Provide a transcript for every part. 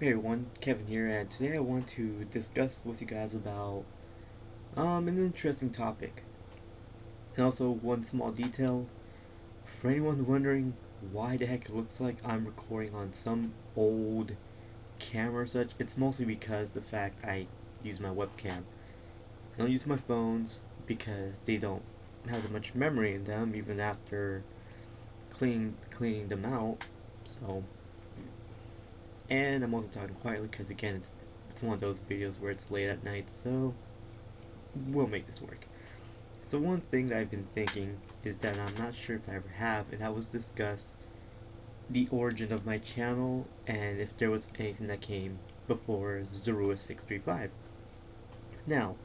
Hey everyone, Kevin here, and today I want to discuss with you guys about an interesting topic. And also one small detail. For anyone wondering why the heck it looks like I'm recording on some old camera or such, it's mostly because the fact I use my webcam. I don't use my phones because they don't have that much memory in them even after cleaning them out. So, and I'm also talking quietly because again it's one of those videos where it's late at night, so we'll make this work. So one thing that I've been thinking is that I'm not sure if I ever have, and that was discuss the origin of my channel and if there was anything that came before Zorua635. Now,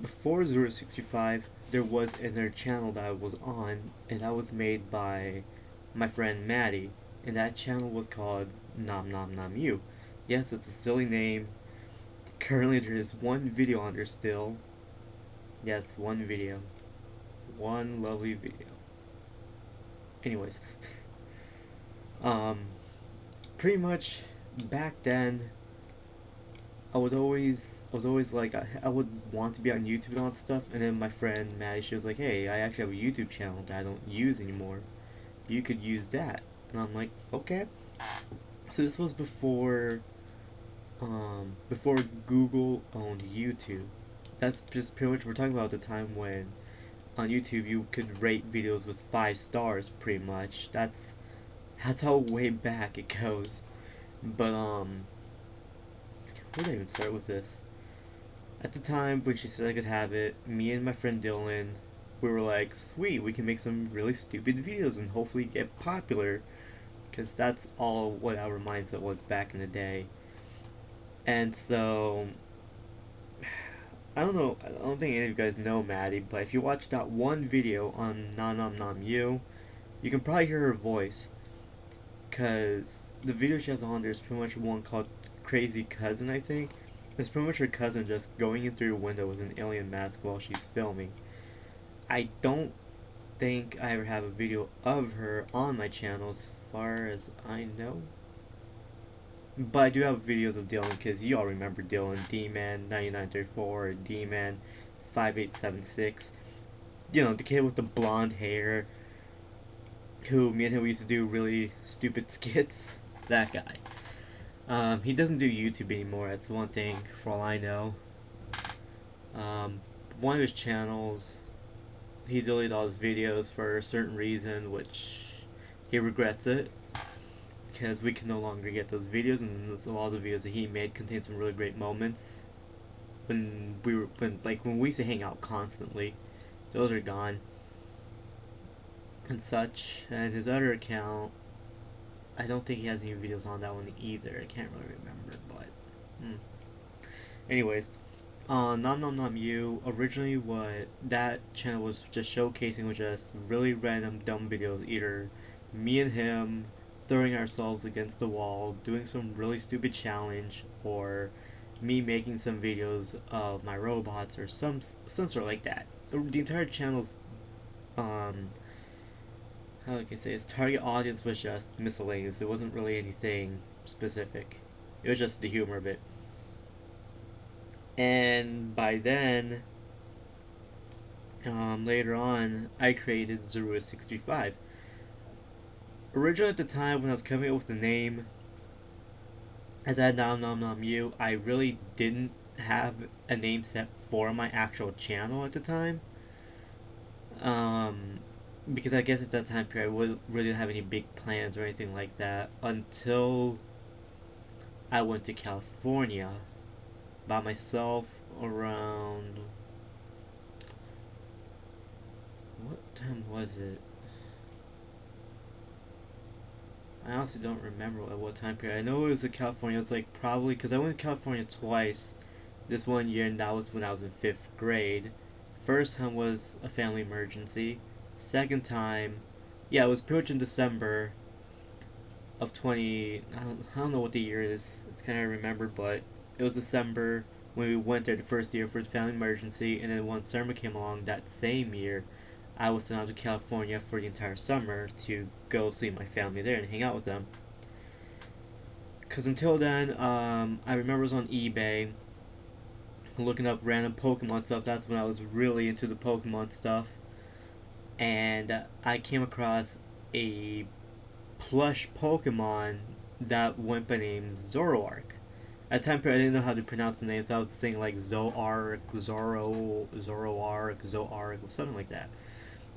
before Zorua635, there was another channel that I was on, and that was made by my friend Maddie, and that channel was called Nom You. Yes, it's a silly name. Currently, there is one video on there still. Yes, one video. One lovely video. Anyways, um, pretty much back then, I was always like, I would want to be on YouTube and all that stuff, and then my friend Maddie, she was like, hey, I actually have a YouTube channel that I don't use anymore. You could use that. And I'm like, okay. So this was before Google owned YouTube. That's just pretty much, we're talking about the time when on YouTube you could rate videos with 5 stars pretty much. That's how way back it goes. But where did I even start with this? At the time when she said I could have it, me and my friend Dylan, we were like, sweet, we can make some really stupid videos and hopefully get popular. Because that's all what our mindset was back in the day. And so, I don't know, I don't think any of you guys know Maddie, but if you watch that one video on Nom You, you can probably hear her voice. Because the video she has on there is pretty much one called Crazy Cousin, I think. It's pretty much her cousin just going in through a window with an alien mask while she's filming. I don't think I ever have a video of her on my channel as far as I know. But I do have videos of Dylan because you all remember Dylan, D-Man 9934, D-Man 5876. You know, the kid with the blonde hair who me and him used to do really stupid skits. That guy. He doesn't do YouTube anymore, that's one thing for all I know. One of his channels, he deleted all his videos for a certain reason, which he regrets it. Because we can no longer get those videos, and a lot of the videos that he made contain some really great moments. When we used to hang out constantly, those are gone. And such. And his other account, I don't think he has any videos on that one either. I can't really remember, but anyways, Nom You, originally what that channel was just showcasing was just really random dumb videos, either me and him throwing ourselves against the wall, doing some really stupid challenge, or me making some videos of my robots or some sort like that. The entire channel's how can I say, his target audience was just miscellaneous. It wasn't really anything specific. It was just the humor of it. And by then, later on, I created Zorua635. Originally at the time when I was coming up with the name, as I had Nom You, I really didn't have a name set for my actual channel at the time. Because I guess at that time period I really didn't have any big plans or anything like that until I went to California by myself around, what time was it? I honestly don't remember at what time period. I know it was in California. It was like probably because I went to California twice this one year, and that was when I was in 5th grade. First time was a family emergency. Second time, yeah, it was pretty much in December of 20. I don't know what the year is. It's kind of remembered, but it was December when we went there the first year for the family emergency, and then when summer came along that same year, I was sent out to California for the entire summer to go see my family there and hang out with them. Because until then, I remember I was on eBay looking up random Pokemon stuff. That's when I was really into the Pokemon stuff. And I came across a plush Pokemon that went by name Zoroark. At the time period, I didn't know how to pronounce the name, so I was thinking like Zoroark, Zoark, or something like that.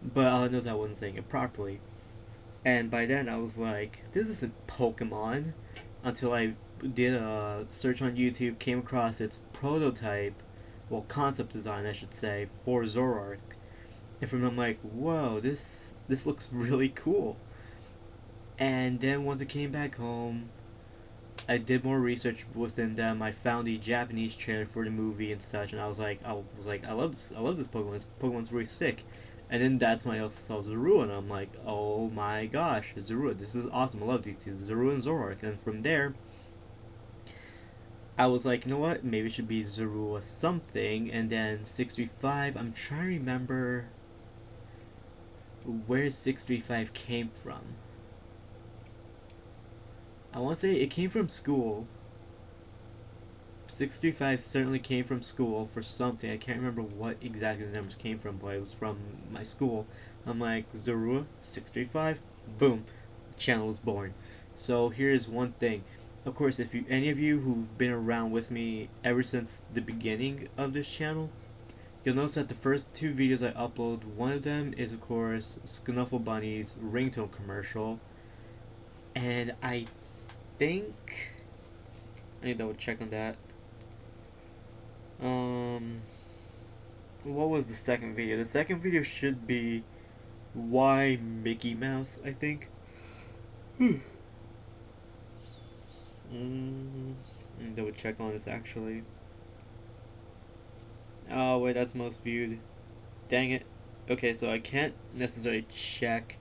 But all I know is I wasn't saying it properly. And by then, I was like, this isn't Pokemon. Until I did a search on YouTube, came across its prototype, well, concept design, I should say, for Zoroark. And from I'm like, whoa, this looks really cool. And then once I came back home, I did more research within them. I found the Japanese trailer for the movie and such, and I was like, I love this Pokemon. This Pokemon's really sick. And then that's when I also saw Zorua, and I'm like, oh my gosh, Zorua, this is awesome. I love these two, Zorua and Zoroark. And from there, I was like, you know what, maybe it should be Zorua something. And then 635, I'm trying to remember where 635 came from. I want to say it came from school. 635 certainly came from school for something. I can't remember what exactly the numbers came from, but it was from my school. I'm like, Zorua 635, boom, channel was born. So here's one thing. Of course, if you any of you who've been around with me ever since the beginning of this channel, you'll notice that the first two videos I upload, one of them is of course Snuffle Bunny's ringtone commercial, and I think I need to double check on that. What was the second video? The second video should be why Mickey Mouse, I think. Double check on this actually. Oh wait, that's most viewed. Dang it. Okay, so I can't necessarily check.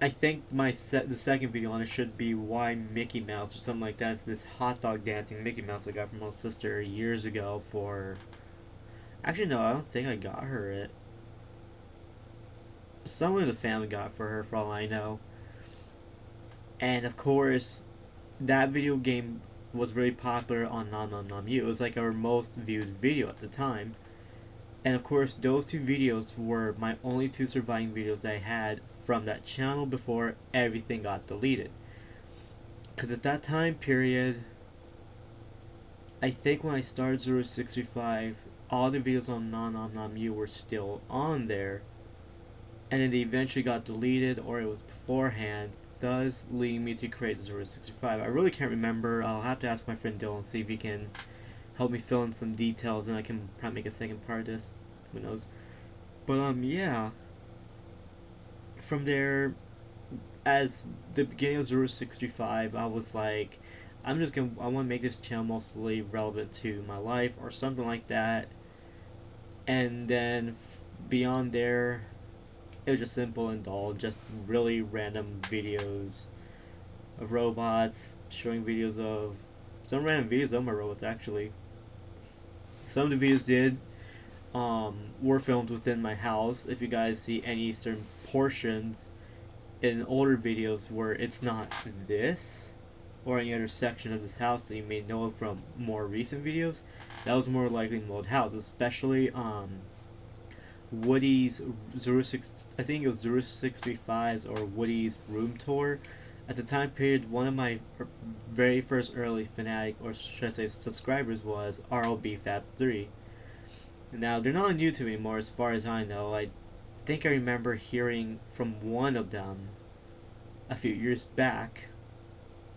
I think the second video on it should be why Mickey Mouse or something like that. It's this hot dog dancing Mickey Mouse I got from my sister years ago for. Actually, no, I don't think I got her it. Someone in the family got for her, for all I know. And of course, that video game was very popular on Nom Nom You. It was like our most viewed video at the time. And of course, those two videos were my only two surviving videos that I had from that channel before everything got deleted. Because at that time period, I think when I started Zorua635, all the videos on Nom Nom You were still on there. And then they eventually got deleted, or it was beforehand, thus leading me to create Zorua635. I really can't remember. I'll have to ask my friend Dylan, see if he can help me fill in some details, and I can probably make a second part of this. Who knows? But yeah. From there, as the beginning of Zorua635, I was like, I want to make this channel mostly relevant to my life or something like that. And then beyond there, it was just simple and dull, just really random videos of robots, showing videos of some random videos of my robots actually. Some of the videos were filmed within my house. If you guys see any certain portions in older videos where it's not this or any other section of this house that you may know from more recent videos, that was more likely in the old house, especially Woody's I think it was Zorua635's or Woody's room tour. At the time period, one of my very first early fanatic, or should I say subscribers, was RLBFab3. Now, they're not on YouTube anymore as far as I know. I think I remember hearing from one of them a few years back.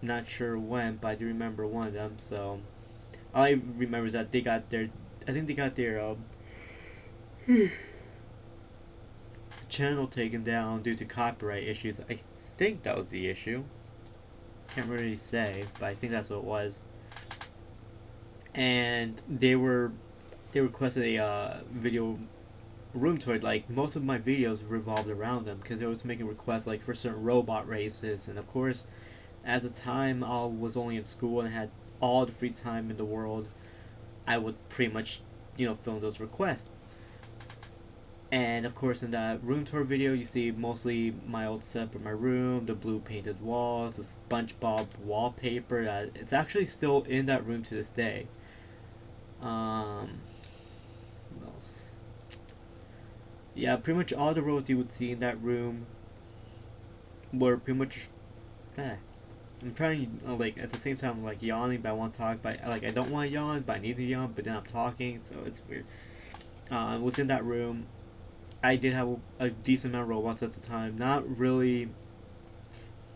Not sure when, but I do remember one of them, so all I remember is that they got their channel taken down due to copyright issues. I think that was the issue. Can't really say, but I think that's what it was. And they requested a video room tour. Like most of my videos revolved around them because they was making requests like for certain robot races, and of course, at the time I was only in school and had all the free time in the world, I would pretty much, film those requests. And of course, in that room tour video, you see mostly my old setup in my room, the blue painted walls, the SpongeBob wallpaper. That it's actually still in that room to this day. What else? Yeah, pretty much all the roads you would see in that room were pretty much. Eh. I'm trying like at the same time I'm like yawning, but I want to talk. But like I don't want to yawn, but I need to yawn. But then I'm talking, so it's weird. Within that room, I did have a decent amount of robots at the time. Not really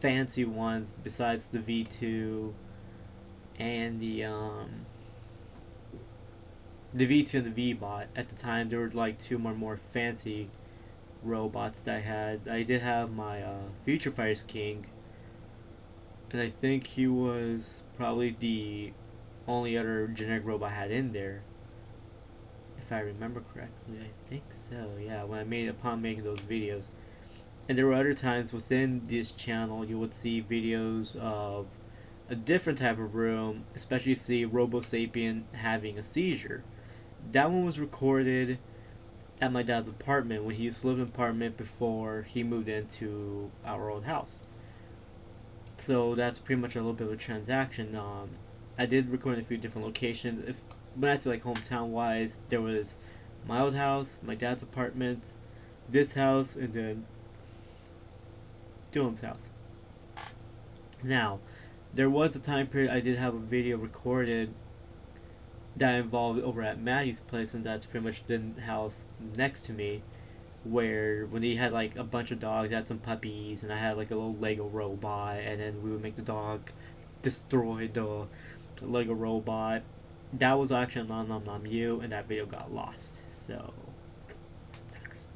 fancy ones besides the V2 and the V2 and the V-Bot. At the time, there were like two more fancy robots that I had. I did have my Future Fighters King, and I think he was probably the only other generic robot I had in there. If I remember correctly, I think so. Yeah, when I made upon making those videos, and there were other times within this channel you would see videos of a different type of room, especially see Robo Sapien having a seizure. That one was recorded at my dad's apartment when he used to live in an apartment before he moved into our old house. So that's pretty much a little bit of a transaction. I did record in a few different locations. If when I say like hometown wise, there was my old house, my dad's apartment, this house, and then Dylan's house. Now, there was a time period I did have a video recorded that involved over at Maddie's place, and that's pretty much the house next to me, where when he had like a bunch of dogs, I had some puppies, and I had like a little Lego robot, and then we would make the dog destroy the Lego robot. That was actually on Nom Nom You, and that video got lost, so it sucks.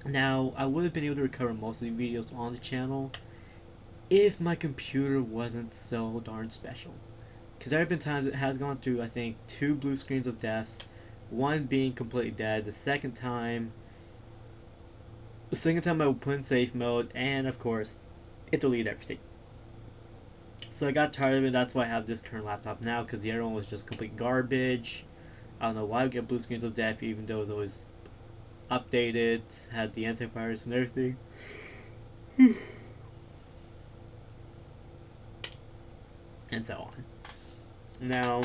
Now, I would have been able to recover most of the videos on the channel if my computer wasn't so darn special. Because there have been times it has gone through, I think, 2 blue screens of deaths, one being completely dead, the second time I would put in safe mode, and of course, it deleted everything. So I got tired of it, that's why I have this current laptop now, because the other one was just complete garbage. I don't know why I would get blue screens of death, even though it was always updated, had the antivirus and everything. And so on. Now,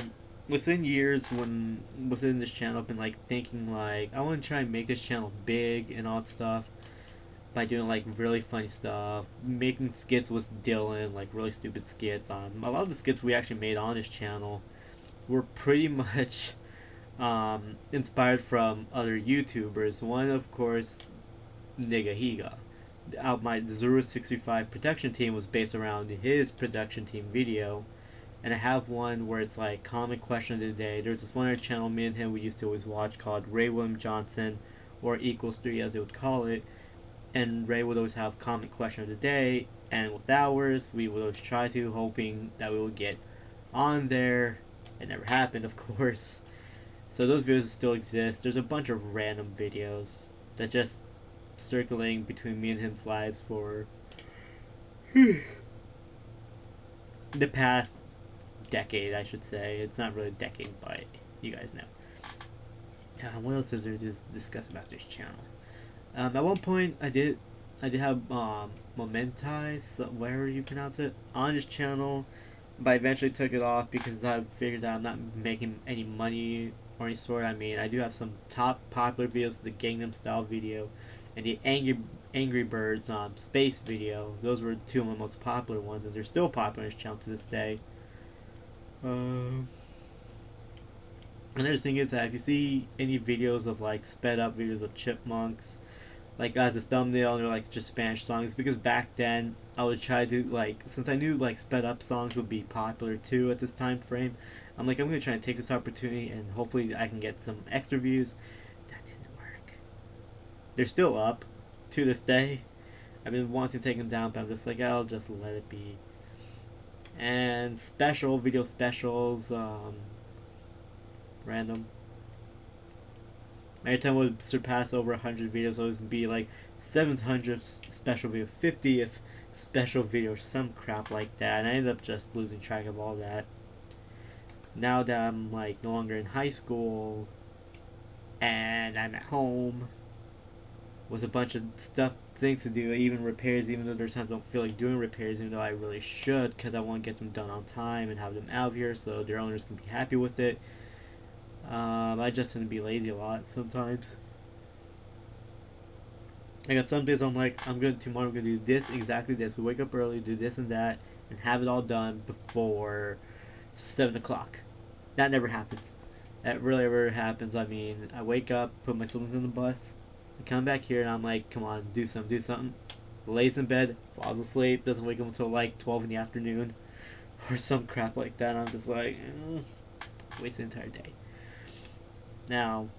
within years, when within this channel, I've been like thinking like I want to try and make this channel big and all that stuff by doing like really funny stuff, making skits with Dylan, like really stupid skits. A lot of the skits we actually made on this channel were pretty much inspired from other YouTubers. One, of course, Nigga Higa. My Zorua635 production team was based around his production team video. And I have one where it's like common question of the day. There's this one other channel me and him we used to always watch called Ray William Johnson, or Equals 3 as they would call it. And Ray would always have common question of the day, and with ours we would always try to, hoping that we would get on there. It never happened, of course. So those videos still exist. There's a bunch of random videos that just circulating between me and him's lives for the past decade, I should say. It's not really a decade, but you guys know. What else is there to discuss about this channel? At one point, I did have Momentize, whatever you pronounce it, on this channel, but I eventually took it off because I figured that I'm not making any money or any sort. I mean, I do have some top popular videos, the Gangnam Style video, and the Angry Birds space video. Those were 2 of my most popular ones, and they're still popular on this channel to this day. Another thing is that if you see any videos of like sped up videos of chipmunks, like as a thumbnail, and they're like just Spanish songs, because back then I would try to like, since I knew like sped up songs would be popular too at this time frame, I'm like, I'm gonna try and take this opportunity and hopefully I can get some extra views. That didn't work. They're still up to this day. I've been wanting to take them down, but I'm just like, I'll just let it be. And video specials, random. Every time I would surpass over 100 videos, it would be like 700 special video, 50th special video, some crap like that. And I ended up just losing track of all that. Now that I'm like no longer in high school, and I'm at home with a bunch of things to do, even repairs, even though there's times I don't feel like doing repairs, even though I really should, because I want to get them done on time and have them out here so their owners can be happy with it. I just tend to be lazy a lot sometimes. I got some days I'm like, tomorrow I'm gonna do this, exactly this. We wake up early, do this and that, and have it all done before 7 o'clock. That never happens. That really ever happens. I mean, I wake up, put my siblings in the bus, I come back here, and I'm like, come on, do something. Lays in bed, falls asleep, doesn't wake up until like 12 in the afternoon, or some crap like that. I'm just like, waste the entire day. Now,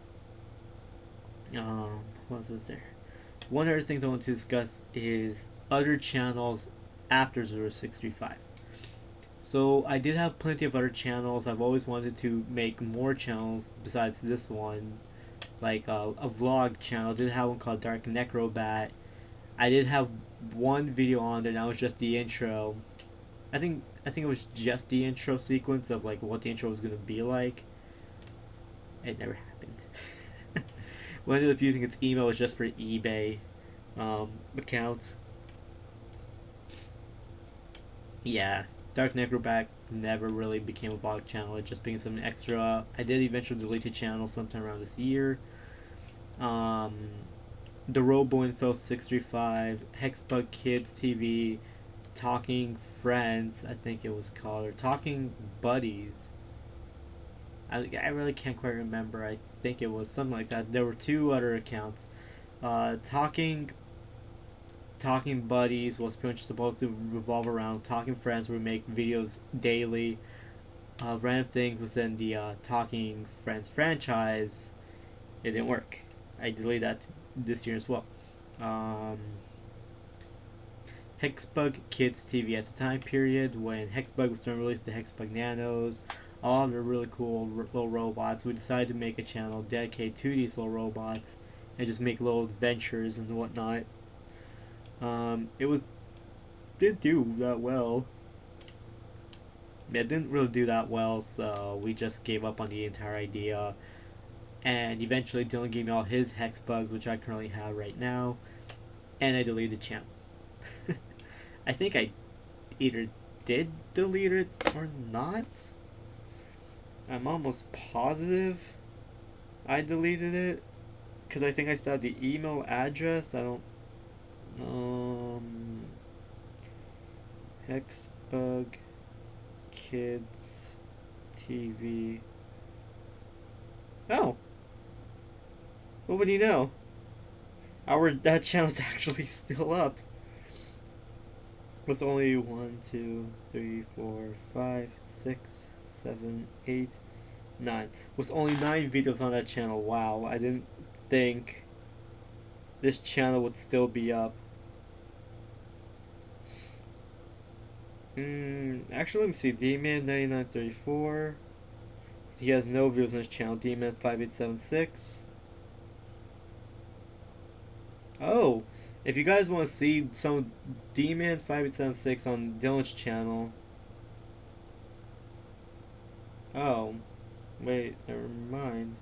what else is there? One of the things I want to discuss is other channels after Zorua635. So I did have plenty of other channels. I've always wanted to make more channels besides this one, like a vlog channel. I did have one called Dark Necrobat. I did have one video on there, and that was just the intro. I think it was just the intro sequence of like what the intro was gonna be like. It never happened. We ended up using its email was just for eBay accounts. Yeah, Dark Necrobat never really became a vlog channel. It just became something extra. I did eventually delete the channel sometime around this year. The RoboInfo635, Hexbug Kids TV, Talking Friends, I think it was called, or Talking Buddies. I really can't quite remember. I think it was something like that. There were two other accounts. Talking Buddies was pretty much supposed to revolve around Talking Friends, where we make videos daily. Random things within the Talking Friends franchise. It didn't work. I deleted that this year as well. Hexbug Kids TV at the time period when Hexbug was starting to release the Hexbug Nanos. All of the really cool little robots. We decided to make a channel dedicated to these little robots and just make little adventures and whatnot. It didn't do that well. Yeah, it didn't really do that well, so we just gave up on the entire idea. And eventually Dylan gave me all his Hexbugs, which I currently have right now, and I deleted the channel. I think I either did delete it or not. I'm almost positive I deleted it, because I think I still have the email address. I don't... Hexbug Kids TV. Oh! Well, what do you know? That channel's actually still up. It's only 1, 2, 3, 4, 5, 6, 7, 8, 9. With only 9 videos on that channel. Wow, I didn't think this channel would still be up. Actually, let me see. D-Man9934. He has no videos on his channel. D-Man5876. Oh, if you guys want to see some D-Man5876 on Dylan's channel. Oh, wait, never mind.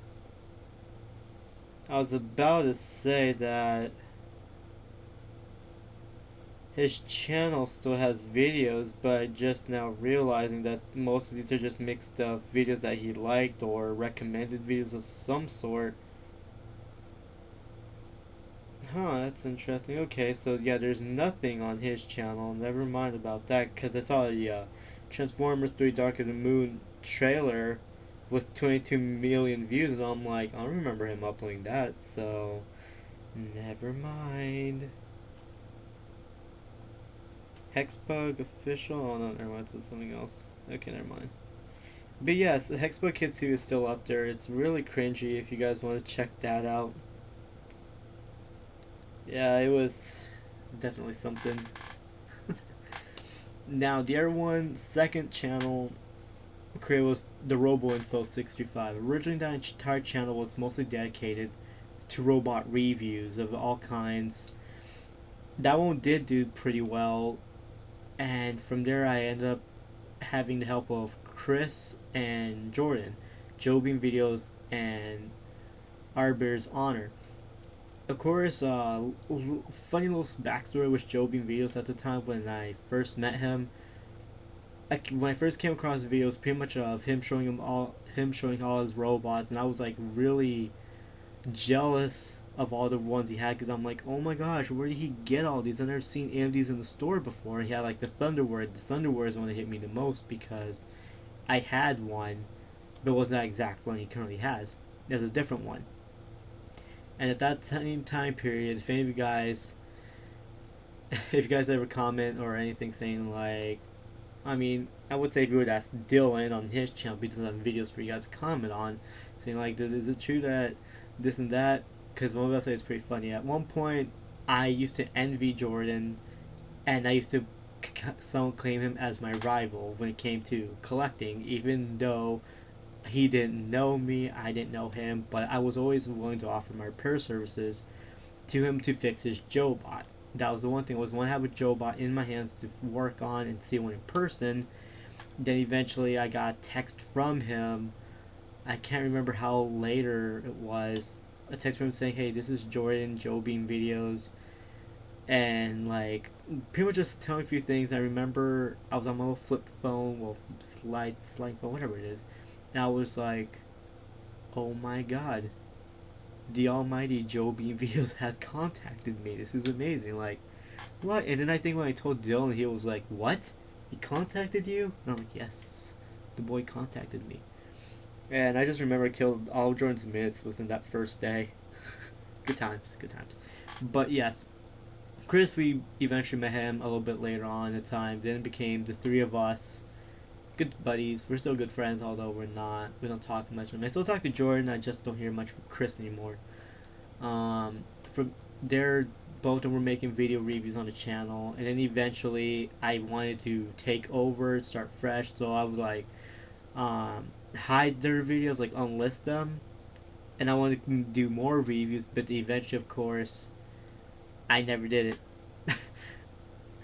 I was about to say that his channel still has videos, but just now realizing that most of these are just mixed up videos that he liked or recommended videos of some sort. Huh, that's interesting. Okay, so yeah, there's nothing on his channel. Never mind about that, because I saw the Transformers 3 Dark of the Moon trailer with 22 million views, and I'm like, I don't remember him uploading that, so never mind. Hexbug official? Oh no, never mind, it's something else. Okay, never mind. But yes, the Hexbug Kids 2 is still up there. It's really cringy if you guys want to check that out. Yeah, it was definitely something. Now, the other one, second channel created was the RoboInfo635. Originally, that entire channel was mostly dedicated to robot reviews of all kinds. That one did do pretty well, and from there I ended up having the help of Chris and Jordan, Joe Beam Videos and Arbiter's honor. Of course, funny little backstory with Joe being videos at the time when I first met him. When I first came across videos, pretty much of him showing all his robots, and I was like really jealous of all the ones he had because I'm like, oh my gosh, where did he get all these? I've never seen any of these in the store before. He had like the Thunderword. The Thunderword is the one that hit me the most because I had one, but it wasn't that exact one he currently has. There's a different one. And at that same time period, if any of you guys, if you guys ever comment or anything saying like, I mean, I would say if you would ask Dylan on his channel, because he doesn't have videos for you guys to comment on, saying like, is it true that this and that? Because one of us is pretty funny. At one point, I used to envy Jordan, and I used to someone claim him as my rival when it came to collecting, even though he didn't know me, I didn't know him, but I was always willing to offer my repair services to him to fix his Joe-Bot. That was the one thing. I was want to have a Joe-Bot in my hands to work on and see one in person. Then eventually I got a text from him. I can't remember how later it was. A text from him saying, "Hey, this is Jordan, Joe Beam videos," and like pretty much just telling a few things. I remember I was on my little flip phone, well, slide phone, whatever it is. And I was like, "Oh my God, the almighty Joe Beam videos has contacted me. This is amazing." Like, what? And then I think when I told Dylan, he was like, "What? He contacted you?" And I'm like, "Yes, the boy contacted me." And I just remember I killed all of Jordan's minutes within that first day. Good times, good times. But yes, Chris, we eventually met him a little bit later on in time. Then it became the three of us. Good buddies. We're still good friends, although we don't talk much. I still talk to Jordan. I just don't hear much from Chris anymore. From there, both of them were making video reviews on the channel, and then eventually I wanted to take over, start fresh. So I would like hide their videos, like unlist them, and I wanted to do more reviews. But eventually, of course, I never did it.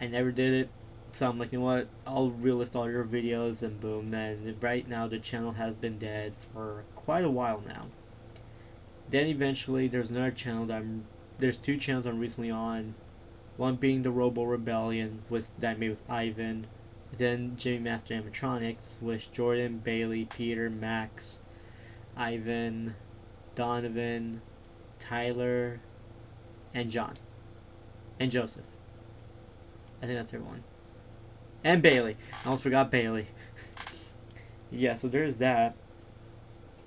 I never did it. So I'm like, you know what? I'll relist all your videos, and boom. Then right now the channel has been dead for quite a while now. Then eventually there's another channel there's two channels I'm recently on. One being the Robo Rebellion that I made with Ivan. Then Jimmy Master Animatronics with Jordan, Bailey, Peter, Max, Ivan, Donovan, Tyler, and John. And Joseph. I think that's everyone. And Bailey. I almost forgot Bailey. Yeah, so there's that.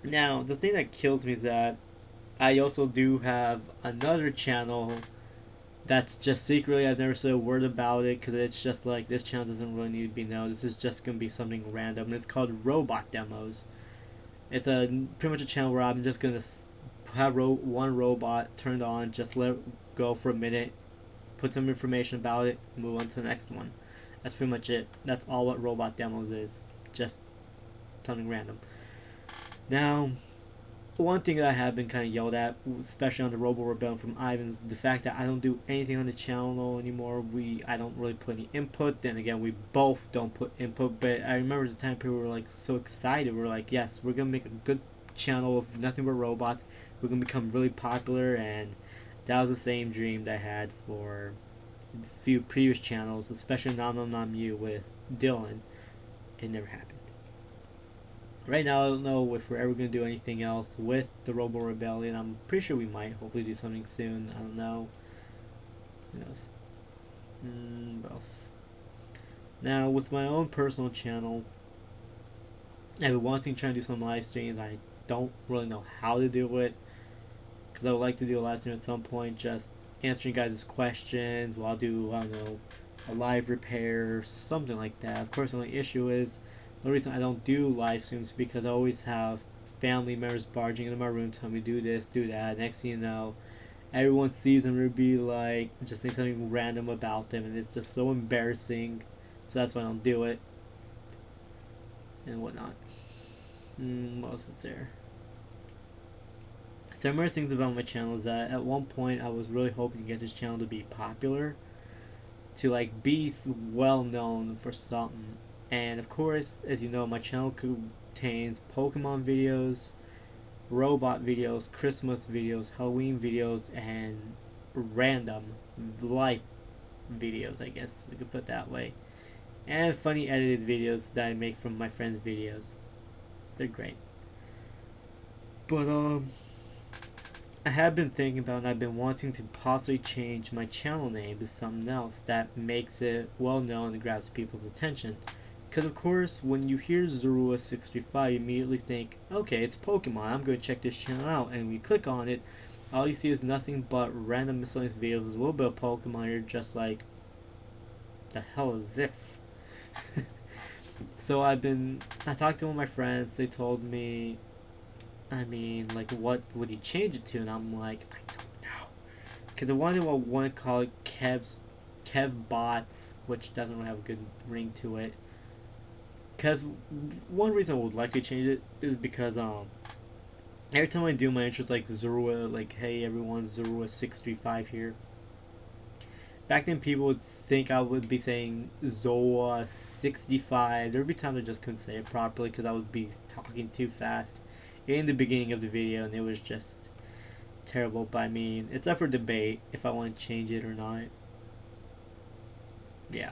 Now, the thing that kills me is that I also do have another channel that's just secretly, I've never said a word about it because it's just like, this channel doesn't really need to be known. This is just going to be something random. And it's called Robot Demos. It's pretty much a channel where I'm just going to have one robot turned on, just let it go for a minute, put some information about it, move on to the next one. That's pretty much it. That's all what Robot Demos is. Just something random. Now, one thing that I have been kind of yelled at, especially on the Robo Rebellion from Ivan, is the fact that I don't do anything on the channel anymore. I don't really put any input. Then again, we both don't put input. But I remember the time people were like so excited. We're like, yes, we're gonna make a good channel of nothing but robots. We're gonna become really popular, and that was the same dream that I had for a few previous channels, especially Nom Nom You with Dylan. It never happened. Right now, I don't know if we're ever going to do anything else with the Robo Rebellion. I'm pretty sure we might hopefully do something soon. I don't know. Who knows? What else? Now, with my own personal channel, I've been wanting to try and do some live streams. I don't really know how to do it, because I would like to do a live stream at some point, just answering guys' questions while I do, I don't know, a live repair, something like that. Of course, the only issue is, the reason I don't do live streams is because I always have family members barging into my room telling me do this, do that. Next thing you know, everyone sees them and be like, just say something random about them, and it's just so embarrassing. So that's why I don't do it. And whatnot. What else is there? So one of the things about my channel is that at one point I was really hoping to get this channel to be popular, to like be well known for something. And of course, as you know, my channel contains Pokemon videos, robot videos, Christmas videos, Halloween videos, and random life videos, I guess we could put it that way. And funny edited videos that I make from my friends' videos. They're great. But I have been thinking about and I've been wanting to possibly change my channel name to something else that makes it well known and grabs people's attention. Because of course, when you hear Zorua635, you immediately think, okay, it's Pokemon, I'm going to check this channel out. And when you click on it, all you see is nothing but random miscellaneous videos, a little bit of Pokemon. You're just like, the hell is this? So I talked to one of my friends, they told me, I mean, like, what would he change it to? And I'm like, I don't know. Because I wanted to want to call it Kev Bots, which doesn't really have a good ring to it. Because one reason I would like to change it is because every time I do my intros like Zorua, like, hey everyone, Zorua635 here. Back then people would think I would be saying Zoa65. There would be times I just couldn't say it properly because I would be talking too fast in the beginning of the video and it was just terrible. But I mean, it's up for debate if I want to change it or not. Yeah.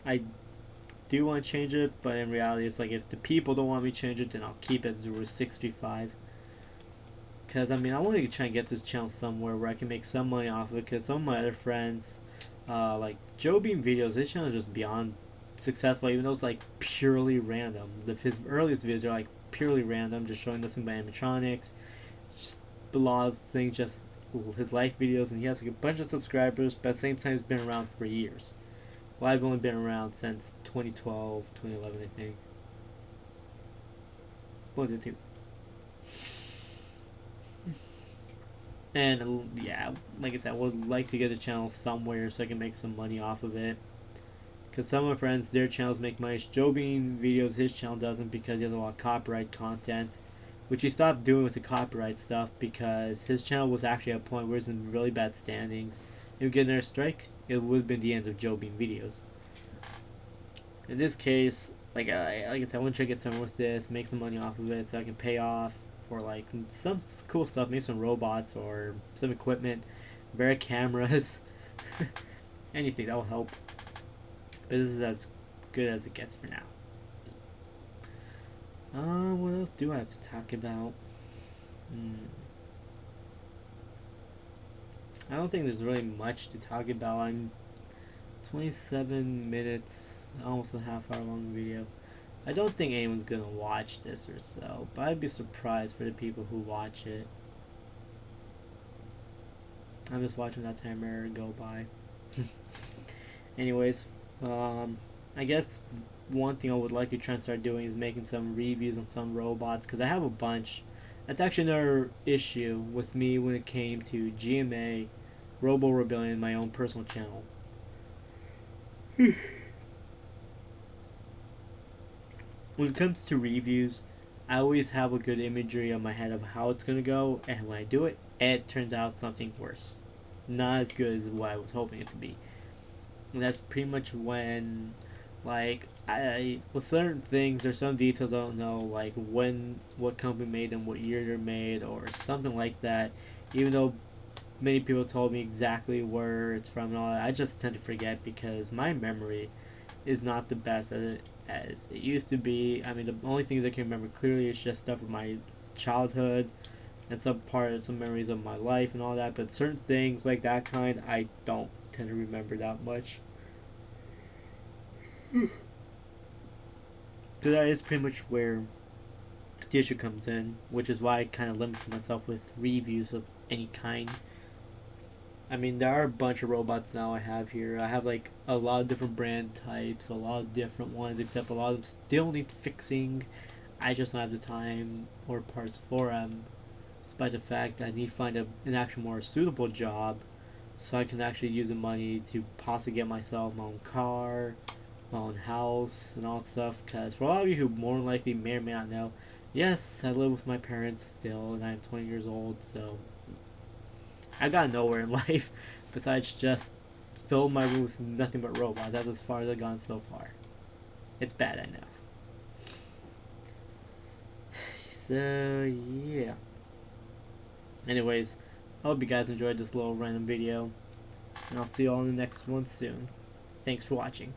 I do want to change it, but in reality it's like if the people don't want me to change it, then I'll keep it Zoa65. Because I mean, I want to try and get this channel somewhere where I can make some money off of it. Because some of my other friends, like Joe Beam Videos, his channel is just beyond successful, even though it's like purely random. His earliest videos are like purely random, just showing nothing but animatronics, just a lot of things, just his life videos, and he has like a bunch of subscribers. But at the same time, he's been around for years. Well, I've only been around since 2012, 2011, I think. 1 to 2. And yeah, like I said, I would like to get a channel somewhere so I can make some money off of it. Because some of my friends, their channels make money. Joe Bean Videos, his channel doesn't because he has a lot of copyright content. Which he stopped doing with the copyright stuff because his channel was actually at a point where it was in really bad standings. If we get another strike, it would have been the end of Joe Bean Videos. In this case, like I said, I want to try to get somewhere with this, make some money off of it so I can pay off for like some cool stuff, maybe some robots or some equipment, better cameras, anything that will help. But this is as good as it gets for now. What else do I have to talk about? I don't think there's really much to talk about. I'm 27 minutes, almost a half-hour long video. I don't think anyone's gonna watch this or so, but I'd be surprised for the people who watch it. I'm just watching that timer go by. Anyways, I guess one thing I would like to try and start doing is making some reviews on some robots, because I have a bunch. That's actually another issue with me when it came to GMA, Robo Rebellion, my own personal channel. When it comes to reviews, I always have a good imagery on my head of how it's going to go, and when I do it, it turns out something worse. Not as good as what I was hoping it to be. And that's pretty much when, like, with certain things or some details I don't know, like what company made them, what year they're made, or something like that, even though many people told me exactly where it's from and all that, I just tend to forget because my memory is not the best as it used to be. I mean, the only things I can remember clearly is just stuff from my childhood and some memories of my life and all that, but certain things like that kind, I don't tend to remember that much. So that is pretty much where the issue comes in, which is why I kind of limit myself with reviews of any kind. I mean, there are a bunch of robots now I have here. I have like a lot of different brand types, a lot of different ones, except a lot of them still need fixing. I just don't have the time or parts for them, despite the fact that I need to find an actual more suitable job so I can actually use the money to possibly get myself my own car, my own house, and all that stuff. Because for a lot of you who more than likely may or may not know, yes, I live with my parents still, and I'm 20 years old, so I got nowhere in life besides just fill my room with nothing but robots. That's as far as I've gone so far. It's bad, I know. So, yeah. Anyways, I hope you guys enjoyed this little random video, and I'll see you all in the next one soon. Thanks for watching.